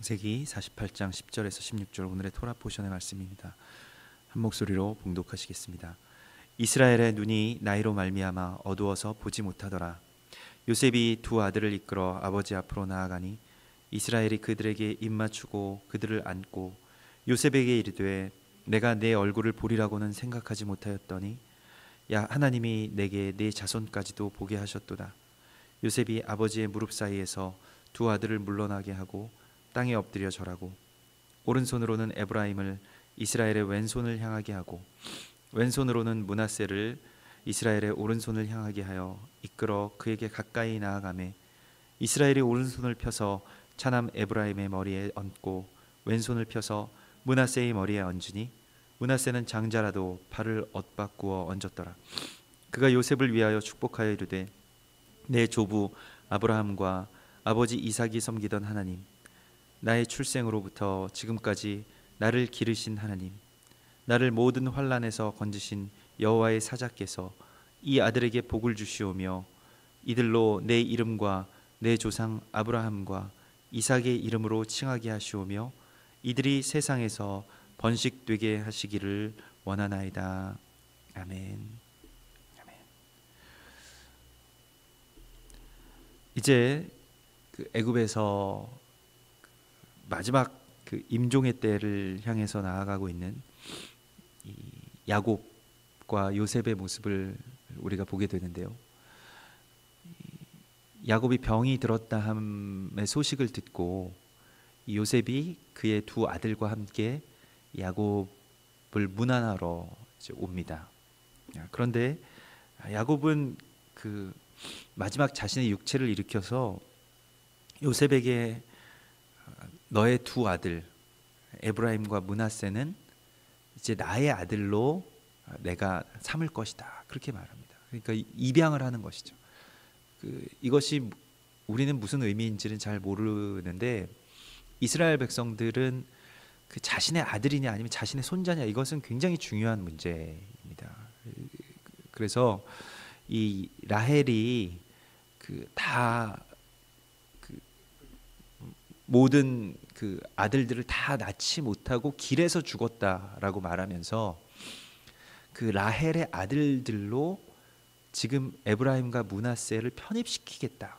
창세기 48장 10절에서 16절 오늘의 토라 포션의 말씀입니다. 한 목소리로 봉독하시겠습니다. 이스라엘의 눈이 나이로 말미암아 어두워서 보지 못하더라. 요셉이 두 아들을 이끌어 아버지 앞으로 나아가니 이스라엘이 그들에게 입맞추고 그들을 안고 요셉에게 이르되 내가 내 얼굴을 보리라고는 생각하지 못하였더니 야 하나님이 내게 내 자손까지도 보게 하셨도다. 요셉이 아버지의 무릎 사이에서 두 아들을 물러나게 하고 땅에 엎드려 절하고 오른손으로는 에브라임을 이스라엘의 왼손을 향하게 하고 왼손으로는 므낫세를 이스라엘의 오른손을 향하게 하여 이끌어 그에게 가까이 나아가매 이스라엘이 오른손을 펴서 차남 에브라임의 머리에 얹고 왼손을 펴서 므낫세의 머리에 얹으니 므낫세는 장자라도 발을 엇바꾸어 얹었더라. 그가 요셉을 위하여 축복하여 이르되 내 조부 아브라함과 아버지 이삭이 섬기던 하나님, 나의 출생으로부터 지금까지 나를 기르신 하나님, 나를 모든 환난에서 건지신 여호와의 사자께서 이 아들에게 복을 주시오며 이들로 내 이름과 내 조상 아브라함과 이삭의 이름으로 칭하게 하시오며 이들이 세상에서 번식되게 하시기를 원하나이다. 아멘. 아멘. 이제 애굽에서 마지막 임종의 때를 향해서 나아가고 있는 이 야곱과 요셉의 모습을 우리가 보게 되는데요. 야곱이 병이 들었다 함의 소식을 듣고 요셉이 그의 두 아들과 함께 야곱을 문안하러 옵니다. 그런데 야곱은 그 마지막 자신의 육체를 일으켜서 요셉에게 너의 두 아들 에브라임과 므낫세는 이제 나의 아들로 내가 삼을 것이다, 그렇게 말합니다. 그러니까 입양을 하는 것이죠. 이것이 우리는 무슨 의미인지는 잘 모르는데 이스라엘 백성들은 그 자신의 아들이냐 아니면 자신의 손자냐, 이것은 굉장히 중요한 문제입니다. 그래서 이 라헬이 다 모든 그 아들들을 다 낳지 못하고 길에서 죽었다라고 말하면서 그 라헬의 아들들로 지금 에브라임과 므낫세를 편입시키겠다,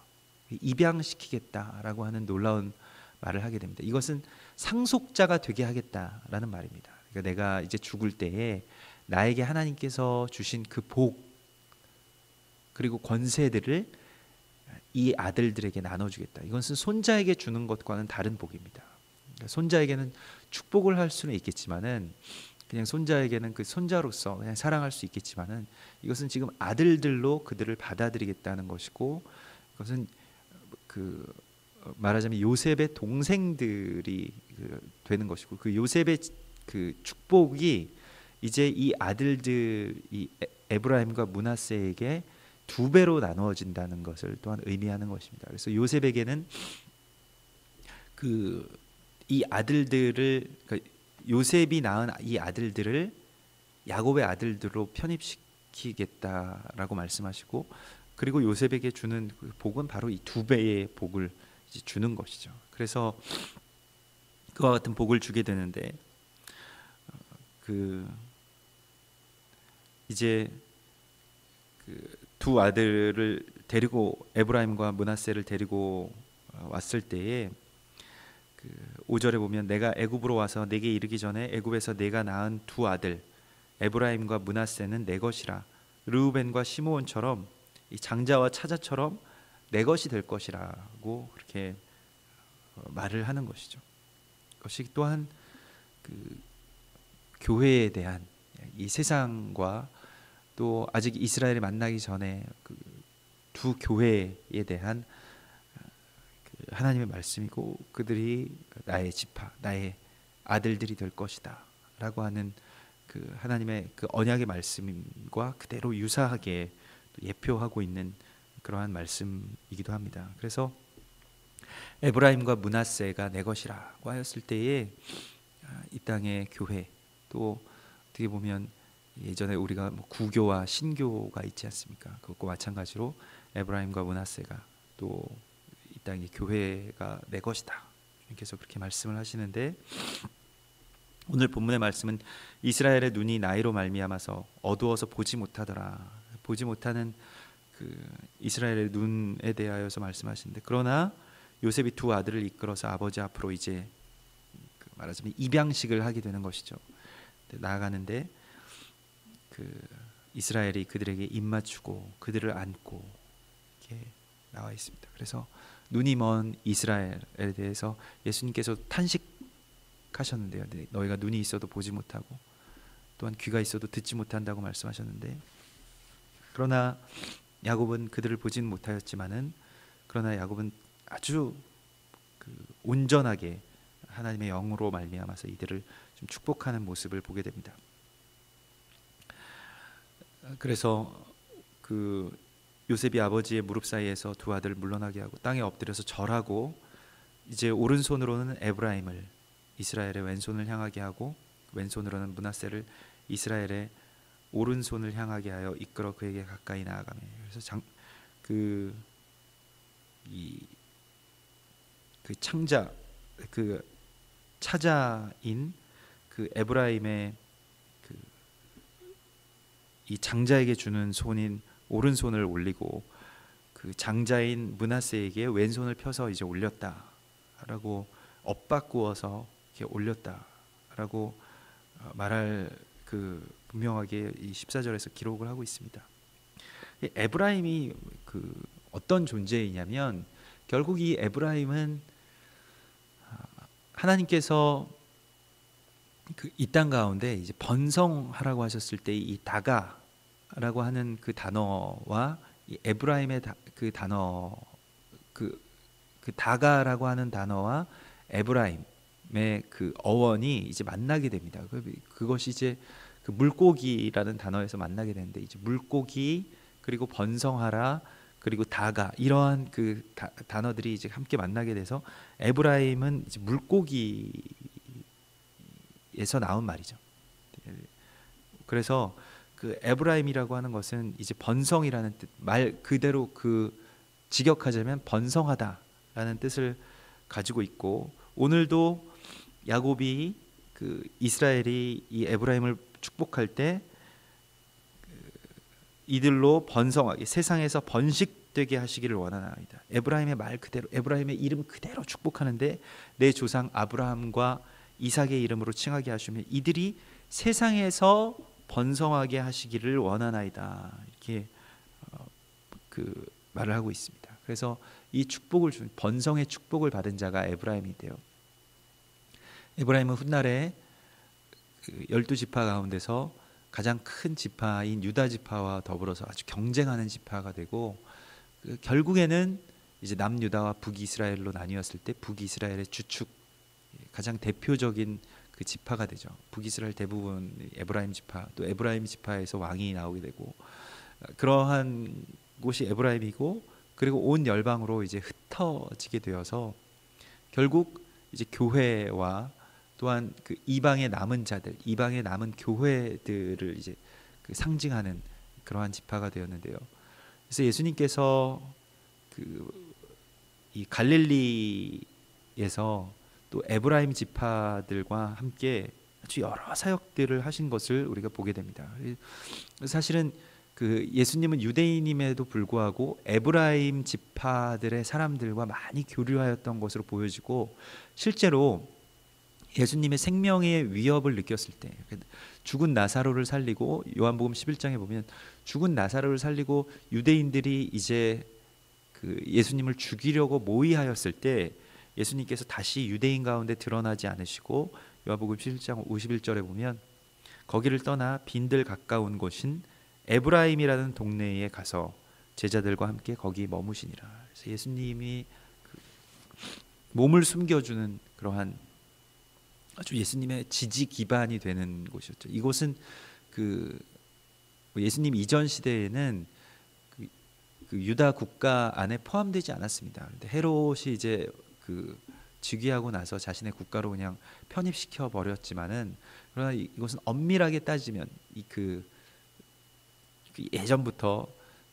입양시키겠다라고 하는 놀라운 말을 하게 됩니다. 이것은 상속자가 되게 하겠다라는 말입니다. 그러니까 내가 이제 죽을 때에 나에게 하나님께서 주신 그 복 그리고 권세들을 이 아들들에게 나눠주겠다. 이것은 손자에게 주는 것과는 다른 복입니다. 그러니까 손자에게는 축복을 할 수는 있겠지만은 그냥 손자에게는 그 손자로서 그냥 사랑할 수 있겠지만은 이것은 지금 아들들로 그들을 받아들이겠다는 것이고, 그것은 말하자면 요셉의 동생들이 되는 것이고, 그 요셉의 그 축복이 이제 이 아들들, 이 에브라임과 므낫세에게 두 배로 나누어진다는 것을 또한 의미하는 것입니다. 그래서 요셉에게는 이 아들들을, 그러니까 요셉이 낳은 이 아들들을 야곱의 아들들로 편입시키겠다라고 말씀하시고, 그리고 요셉에게 주는 복은 바로 이 두 배의 복을 이제 주는 것이죠. 그래서 그와 같은 복을 주게 되는데 이제 두 아들을 데리고 에브라임과 므낫세를 데리고 왔을 때에 5절에 보면 내가 애굽으로 와서 내게 이르기 전에 애굽에서 내가 낳은 두 아들 에브라임과 므낫세는 내 것이라. 르우벤과 시므온처럼 이 장자와 차자처럼 내 것이 될 것이라고 그렇게 말을 하는 것이죠. 그것이 또한 교회에 대한, 이 세상과 또 아직 이스라엘을 만나기 전에 두 교회에 대한 하나님의 말씀이고, 그들이 나의 지파, 나의 아들들이 될 것이다 라고 하는 하나님의 언약의 말씀과 그대로 유사하게 예표하고 있는 그러한 말씀이기도 합니다. 그래서 에브라임과 므낫세가 내 것이라고 하였을 때에 이 땅의 교회, 또 어떻게 보면 예전에 우리가 구교와 신교가 있지 않습니까? 그것과 마찬가지로 에브라임과 므낫세가 또 이 땅의 교회가 내 것이다 예수님께서 그렇게 말씀을 하시는데, 오늘 본문의 말씀은 이스라엘의 눈이 나이로 말미암아서 어두워서 보지 못하더라. 보지 못하는 그 이스라엘의 눈에 대하여서 말씀하시는데, 그러나 요셉이 두 아들을 이끌어서 아버지 앞으로 이제 말하자면 입양식을 하게 되는 것이죠. 나아가는데 그 이스라엘이 그들에게 입맞추고 그들을 안고 이렇게 나와 있습니다. 그래서 눈이 먼 이스라엘에 대해서 예수님께서 탄식하셨는데요. 너희가 눈이 있어도 보지 못하고 또한 귀가 있어도 듣지 못한다고 말씀하셨는데, 그러나 야곱은 그들을 보지는 못하였지만은, 그러나 야곱은 아주 온전하게 하나님의 영으로 말미암아서 이들을 좀 축복하는 모습을 보게 됩니다. 그래서 그 요셉이 아버지의 무릎 사이에서 두 아들을 물러나게 하고 땅에 엎드려서 절하고, 이제 오른손으로는 에브라임을 이스라엘의 왼손을 향하게 하고 왼손으로는 므낫세를 이스라엘의 오른손을 향하게 하여 이끌어 그에게 가까이 나아가며, 그래서 그 창자, 그 차자인 그 에브라임의 이 장자에게 주는 손인 오른손을 올리고 그 장자인 므낫세에게 왼손을 펴서 이제 올렸다라고, 엇바꾸어서 이렇게 올렸다라고 말할 분명하게 이 14절에서 기록을 하고 있습니다. 에브라임이 어떤 존재이냐면, 결국 이 에브라임은 하나님께서 이 땅 가운데 이제 번성하라고 하셨을 때 이 다가라고 하는 그 단어와 이 에브라임의 그 단어, 그 다가라고 하는 단어와 에브라임의 그 어원이 이제 만나게 됩니다. 그것이 이제 그 물고기라는 단어에서 만나게 되는데, 이제 물고기 그리고 번성하라 그리고 다가, 이러한 그 단어들이 이제 함께 만나게 돼서 에브라임은 이제 물고기에서 나온 말이죠. 그래서 그 에브라임이라고 하는 것은 이제 번성이라는 뜻, 말 그대로 직역하자면 번성하다라는 뜻을 가지고 있고, 오늘도 야곱이 이스라엘이 이 에브라임을 축복할 때 이들로 번성하게, 세상에서 번식되게 하시기를 원하나이다. 에브라임의 말 그대로, 에브라임의 이름 그대로 축복하는데, 내 조상 아브라함과 이삭의 이름으로 칭하게 하시며 이들이 세상에서 번성하게 하시기를 원하나이다. 이렇게 말을 하고 있습니다. 그래서 이 축복을 준, 번성의 축복을 받은 자가 에브라임인데요. 에브라임은 훗날에 12지파 가운데서 가장 큰 지파인 유다 지파와 더불어서 아주 경쟁하는 지파가 되고, 결국에는 이제 남유다와 북이스라엘로 나뉘었을 때 북이스라엘의 주축, 가장 대표적인 그 지파가 되죠. 북이스라엘 대부분 에브라임 지파, 또 에브라임 지파에서 왕이 나오게 되고, 그러한 곳이 에브라임이고, 그리고 온 열방으로 이제 흩어지게 되어서 결국 이제 교회와 또한 그 이방의 남은 자들, 이방의 남은 교회들을 이제 상징하는 그러한 지파가 되었는데요. 그래서 예수님께서 이 갈릴리에서 또 에브라임 지파들과 함께 아주 여러 사역들을 하신 것을 우리가 보게 됩니다. 사실은 예수님은 유대인임에도 불구하고 에브라임 지파들의 사람들과 많이 교류하였던 것으로 보여지고, 실제로 예수님의 생명의 위협을 느꼈을 때 죽은 나사로를 살리고, 요한복음 11장에 보면 죽은 나사로를 살리고 유대인들이 이제 예수님을 죽이려고 모의하였을 때 예수님께서 다시 유대인 가운데 드러나지 않으시고, 요한복음 11장 51절에 보면 거기를 떠나 빈들 가까운 곳인 에브라임이라는 동네에 가서 제자들과 함께 거기 머무시니라. 그래서 예수님이 몸을 숨겨주는 그러한 아주 예수님의 지지 기반이 되는 곳이었죠. 이곳은 예수님 이전 시대에는 유다 국가 안에 포함되지 않았습니다. 근데 헤롯이 이제 즉위하고 나서 자신의 국가로 그냥 편입시켜 버렸지만은, 그러나 이것은 엄밀하게 따지면 예전부터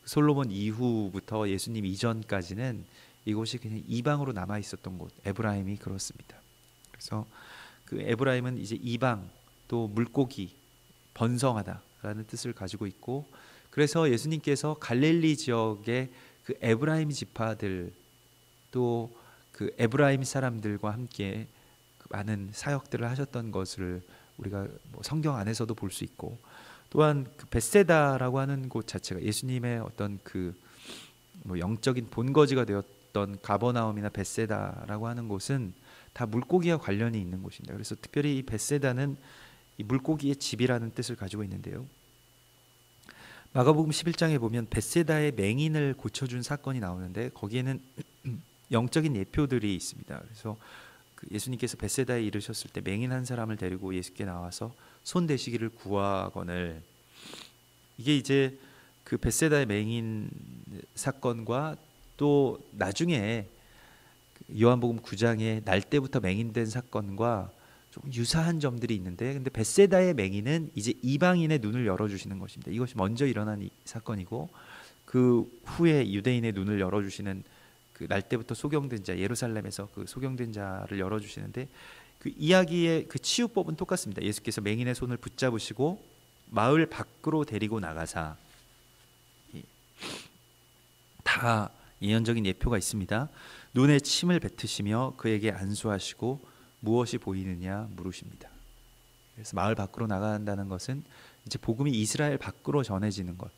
솔로몬 이후부터 예수님 이전까지는 이곳이 그냥 이방으로 남아 있었던 곳, 에브라임이 그렇습니다. 그래서 그 에브라임은 이제 이방, 또 물고기, 번성하다라는 뜻을 가지고 있고, 그래서 예수님께서 갈릴리 지역의 그 에브라임 지파들, 또 그 에브라임 사람들과 함께 그 많은 사역들을 하셨던 것을 우리가 뭐 성경 안에서도 볼 수 있고, 또한 그 벳세다라고 하는 곳 자체가 예수님의 어떤 그 뭐 영적인 본거지가 되었던 가버나움이나 벳세다라고 하는 곳은 다 물고기와 관련이 있는 곳입니다. 그래서 특별히 이 벳세다는 이 물고기의 집이라는 뜻을 가지고 있는데요. 마가복음 11장에 보면 벳세다의 맹인을 고쳐준 사건이 나오는데 거기에는 영적인 예표들이 있습니다. 그래서 그 예수님께서 벳세다에 이르셨을 때 맹인 한 사람을 데리고 예수께 나와서 손 대시기를 구하거늘, 이게 이제 그 벳세다의 맹인 사건과 또 나중에 요한복음 9장에 날 때부터 맹인된 사건과 좀 유사한 점들이 있는데, 근데 벳세다의 맹인은 이제 이방인의 눈을 열어주시는 것입니다. 이것이 먼저 일어난 이 사건이고, 그 후에 유대인의 눈을 열어주시는 그 날 때부터 소경된 자, 예루살렘에서 그 소경된 자를 열어주시는데, 그 이야기의 그 치유법은 똑같습니다. 예수께서 맹인의 손을 붙잡으시고 마을 밖으로 데리고 나가사, 다 예언적인 예표가 있습니다. 눈에 침을 뱉으시며 그에게 안수하시고 무엇이 보이느냐 물으십니다. 그래서 마을 밖으로 나간다는 것은 이제 복음이 이스라엘 밖으로 전해지는 것,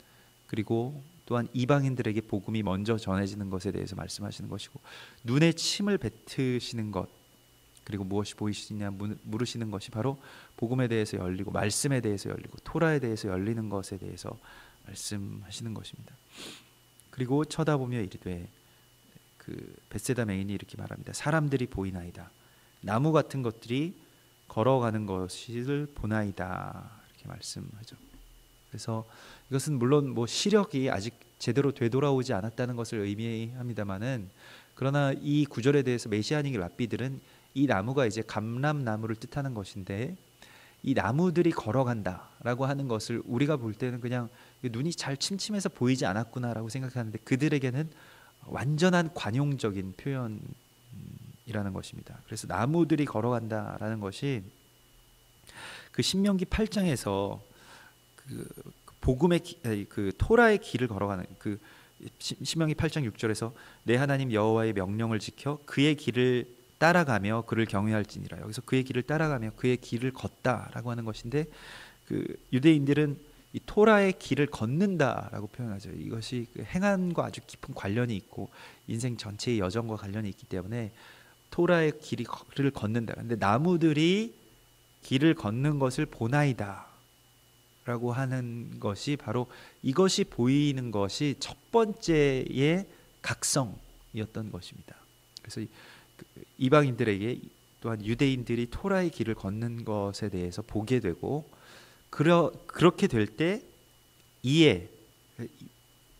그리고 또한 이방인들에게 복음이 먼저 전해지는 것에 대해서 말씀하시는 것이고, 눈에 침을 뱉으시는 것, 그리고 무엇이 보이시냐 물으시는 것이 바로 복음에 대해서 열리고 말씀에 대해서 열리고 토라에 대해서 열리는 것에 대해서 말씀하시는 것입니다. 그리고 쳐다보며 이르되, 그 벳세다 맹인이 이렇게 말합니다. 사람들이 보이나이다. 나무 같은 것들이 걸어가는 것을 보나이다. 이렇게 말씀하죠. 그래서 이것은 물론 뭐 시력이 아직 제대로 되돌아오지 않았다는 것을 의미합니다만은, 그러나 이 구절에 대해서 메시아닉 랍비들은 이 나무가 이제 감람나무를 뜻하는 것인데, 이 나무들이 걸어간다라고 하는 것을 우리가 볼 때는 그냥 눈이 잘 침침해서 보이지 않았구나라고 생각하는데, 그들에게는 완전한 관용적인 표현이라는 것입니다. 그래서 나무들이 걸어간다라는 것이 그 신명기 8장에서 그 복음의 그 토라의 길을 걸어가는, 그 신명기 8장 6절에서 내 하나님 여호와의 명령을 지켜 그의 길을 따라가며 그를 경외할지니라, 여기서 그의 길을 따라가며 그의 길을 걷다라고 하는 것인데, 그 유대인들은 이 토라의 길을 걷는다라고 표현하죠. 이것이 그 행함과 아주 깊은 관련이 있고 인생 전체의 여정과 관련이 있기 때문에 토라의 길을 걷는다. 근데 나무들이 길을 걷는 것을 보나이다 라고 하는 것이 바로 이것이 보이는 것이 첫 번째의 각성이었던 것입니다. 그래서 이방인들에게 또한 유대인들이 토라의 길을 걷는 것에 대해서 보게 되고, 그렇게 될 때 이에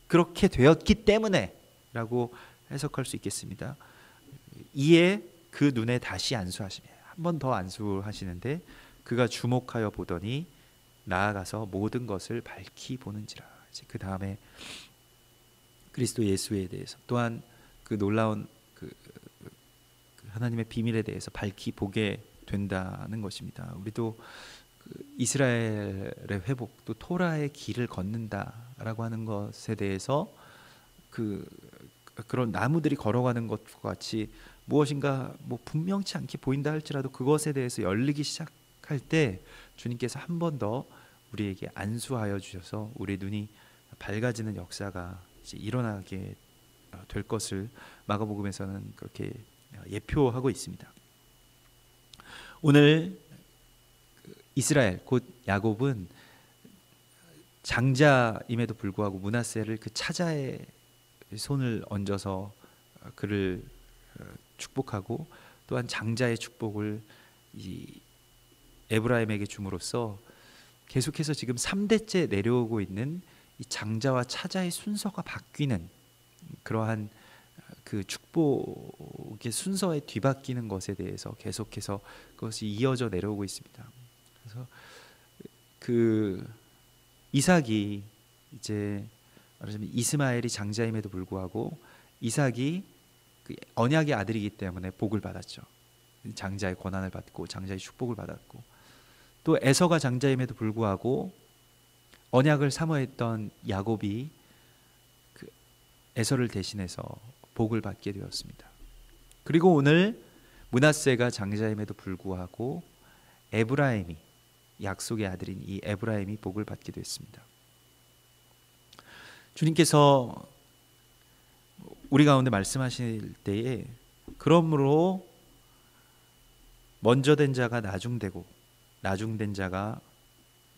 그렇게 되었기 때문에 라고 해석할 수 있겠습니다. 이에 그 눈에 다시 안수하시며, 한 번 더 안수하시는데, 그가 주목하여 보더니 나아가서 모든 것을 밝히 보는지라. 그 다음에 그리스도 예수에 대해서, 또한 그 놀라운 그 하나님의 비밀에 대해서 밝히 보게 된다는 것입니다. 우리도 그 이스라엘의 회복, 또 토라의 길을 걷는다라고 하는 것에 대해서 그런 나무들이 걸어가는 것과 같이 무엇인가 뭐 분명치 않게 보인다 할지라도 그것에 대해서 열리기 시작할 때 주님께서 한 번 더 우리에게 안수하여 주셔서 우리 눈이 밝아지는 역사가 이제 일어나게 될 것을 마가복음에서는 그렇게 예표하고 있습니다. 오늘 이스라엘 곧 야곱은 장자임에도 불구하고 므낫세를 그 차자의 손을 얹어서 그를 축복하고, 또한 장자의 축복을 이 에브라임에게 줌으로써 계속해서 지금 3대째 내려오고 있는 이 장자와 차자의 순서가 바뀌는 그러한 그 축복의 순서에 뒤바뀌는 것에 대해서 계속해서 그것이 이어져 내려오고 있습니다. 그래서 그 이삭이 이제 말하자면 이스마엘이 장자임에도 불구하고 이삭이 그 언약의 아들이기 때문에 복을 받았죠. 장자의 권한을 받고 장자의 축복을 받았고, 또 에서가 장자임에도 불구하고 언약을 사모했던 야곱이 그 에서를 대신해서 복을 받게 되었습니다. 그리고 오늘 므낫세가 장자임에도 불구하고 에브라임이, 약속의 아들인 이 에브라임이 복을 받게 됐습니다. 주님께서 우리 가운데 말씀하실 때에 그러므로 먼저 된 자가 나중되고 나중된 자가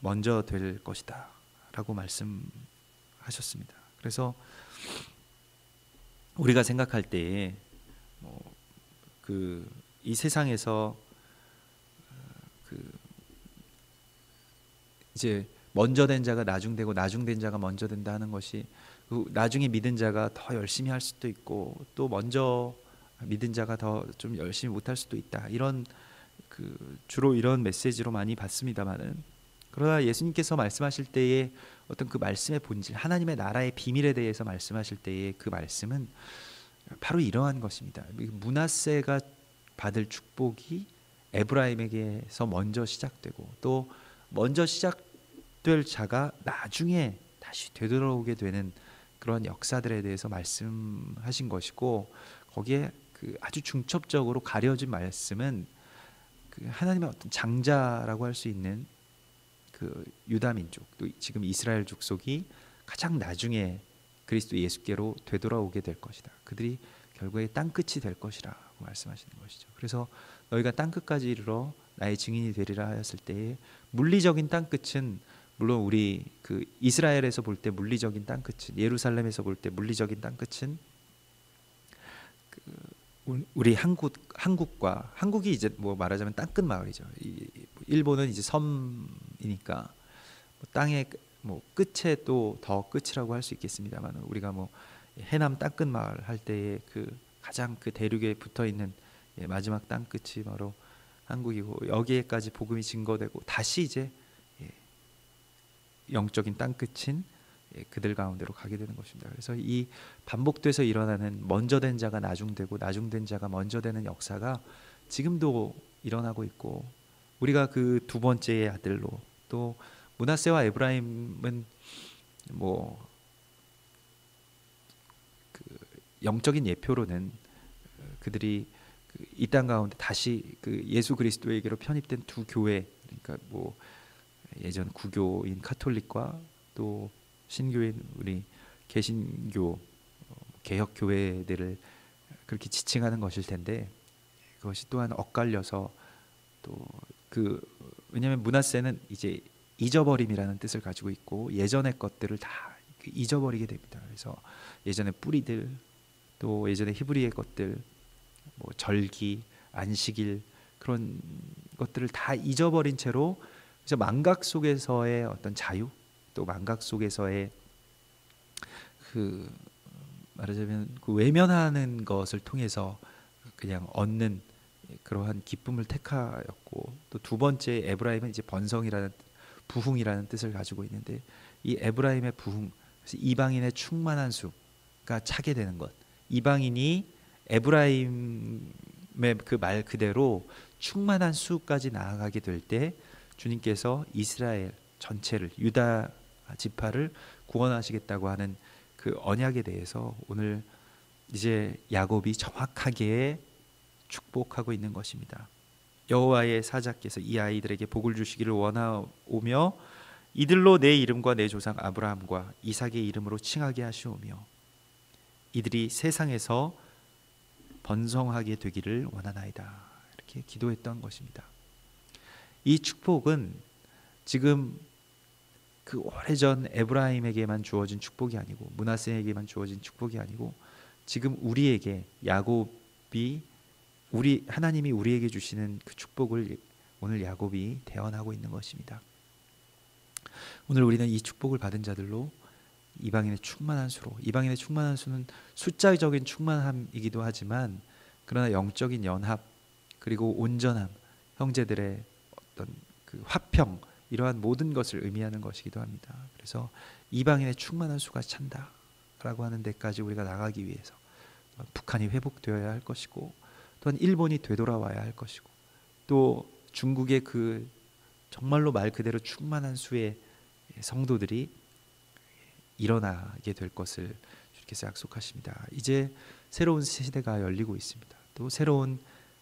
먼저 될 것이다 라고 말씀하셨습니다. 그래서 우리가 생각할 때에 이 세상에서 이제 먼저 된 자가 나중되고 나중된 자가 먼저 된다 하는 것이, 나중에 믿은 자가 더 열심히 할 수도 있고 또 먼저 믿은 자가 더 좀 열심히 못할 수도 있다, 이런 주로 이런 메시지로 많이 받습니다만은, 그러나 예수님께서 말씀하실 때에 어떤 그 말씀의 본질, 하나님의 나라의 비밀에 대해서 말씀하실 때에 그 말씀은 바로 이러한 것입니다. 므낫세가 받을 축복이 에브라임에게서 먼저 시작되고, 또 먼저 시작될 자가 나중에 다시 되돌아오게 되는 그런 역사들에 대해서 말씀하신 것이고, 거기에 아주 중첩적으로 가려진 말씀은 하나님의 어떤 장자라고 할 수 있는 유다 민족, 또 지금 이스라엘 족속이 가장 나중에 그리스도 예수께로 되돌아오게 될 것이다. 그들이 결국에 땅끝이 될 것이라고 말씀하시는 것이죠. 그래서 너희가 땅끝까지 이르러 나의 증인이 되리라 하였을 때에, 물리적인 땅끝은 물론 우리 이스라엘에서 볼 때 물리적인 땅끝은, 예루살렘에서 볼 때 물리적인 땅끝은 우리 한국과, 한국이 이제 말하자면 땅끝 마을이죠. 일본은 이제 섬이니까 땅의 끝에 또 더 끝이라고 할 수 있겠습니다만, 우리가 해남 땅끝 마을 할 때에 가장 대륙에 붙어 있는 마지막 땅끝이 바로 한국이고, 여기에까지 복음이 증거되고 다시 이제 영적인 땅끝인 그들 가운데로 가게 되는 것입니다. 그래서 이 반복돼서 일어나는 먼저 된 자가 나중되고 나중된 자가 먼저 되는 역사가 지금도 일어나고 있고, 우리가 두 번째의 아들로, 또 므낫세와 에브라임은 영적인 예표로는 그들이 이 땅 가운데 다시 예수 그리스도에게로 편입된 두 교회, 그러니까 예전 구교인 카톨릭과 또 신교인 우리 개신교 개혁 교회들을 그렇게 지칭하는 것일 텐데, 그것이 또한 엇갈려서 또 왜냐하면 므낫세는 이제 잊어버림이라는 뜻을 가지고 있고, 예전의 것들을 다 잊어버리게 됩니다. 그래서 예전의 뿌리들, 또 예전의 히브리의 것들, 절기, 안식일, 그런 것들을 다 잊어버린 채로, 그래서 망각 속에서의 어떤 자유, 또 망각 속에서의 말하자면 외면하는 것을 통해서 그냥 얻는 그러한 기쁨을 택하였고, 또 두 번째 에브라임은 이제 번성이라는, 부흥이라는 뜻을 가지고 있는데, 이 에브라임의 부흥, 그래서 이방인의 충만한 수가 차게 되는 것, 이방인이 에브라임의 그 말 그대로 충만한 수까지 나아가게 될 때 주님께서 이스라엘 전체를, 유다 지파를 구원하시겠다고 하는 그 언약에 대해서 오늘 이제 야곱이 정확하게 축복하고 있는 것입니다. 여호와의 사자께서 이 아이들에게 복을 주시기를 원하오며 이들로 내 이름과 내 조상 아브라함과 이삭의 이름으로 칭하게 하시오며 이들이 세상에서 번성하게 되기를 원하나이다. 이렇게 기도했던 것입니다. 이 축복은 지금 오래전 에브라임에게만 주어진 축복이 아니고, 므낫세에게만 주어진 축복이 아니고, 지금 우리에게, 야곱이, 하나님이 우리에게 주시는 그 축복을 오늘 야곱이 대언하고 있는 것입니다. 오늘 우리는 이 축복을 받은 자들로 이방인의 충만한 수로, 이방인의 충만한 수는 숫자적인 충만함이기도 하지만, 그러나 영적인 연합, 그리고 온전함, 형제들의 어떤 화평, 이러한 모든 것을 의미하는 것이기도 합니다. 그래서 이방인의 충만한 수가 찬다라고 하는 데까지 우리가 나가기 위해서, 북한이 회복되어야 할 것이고, 또한 일본이 되돌아와야 할 것이고, 또 중국의 그 정말로 말 그대로 충만한 수의 성도들이 일어나게 될 것을 주께서 약속하십니다. 이제 새로운 시대가 열리고 있습니다. 또 새로운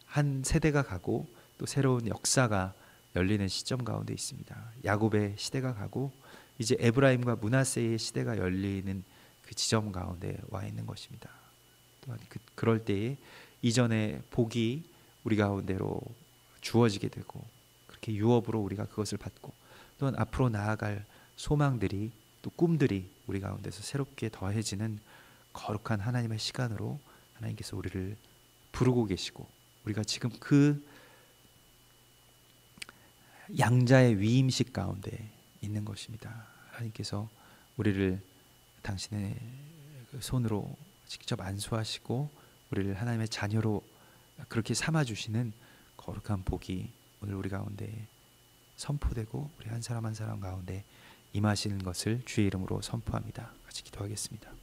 한 세대가 가고 또 새로운 역사가 열리는 시점 가운데 있습니다. 야곱의 시대가 가고 이제 에브라임과 므낫세의 시대가 열리는 그 지점 가운데 와 있는 것입니다. 또한 그럴 때에 이전의 복이 우리 가운데로 주어지게 되고, 그렇게 유업으로 우리가 그것을 받고, 또한 앞으로 나아갈 소망들이 또 꿈들이 우리 가운데서 새롭게 더해지는 거룩한 하나님의 시간으로 하나님께서 우리를 부르고 계시고, 우리가 지금 그 양자의 위임식 가운데 있는 것입니다. 하나님께서 우리를 당신의 손으로 직접 안수하시고 우리를 하나님의 자녀로 그렇게 삼아주시는 거룩한 복이 오늘 우리 가운데 선포되고 우리 한 사람 한 사람 가운데 임하시는 것을 주의 이름으로 선포합니다. 같이 기도하겠습니다.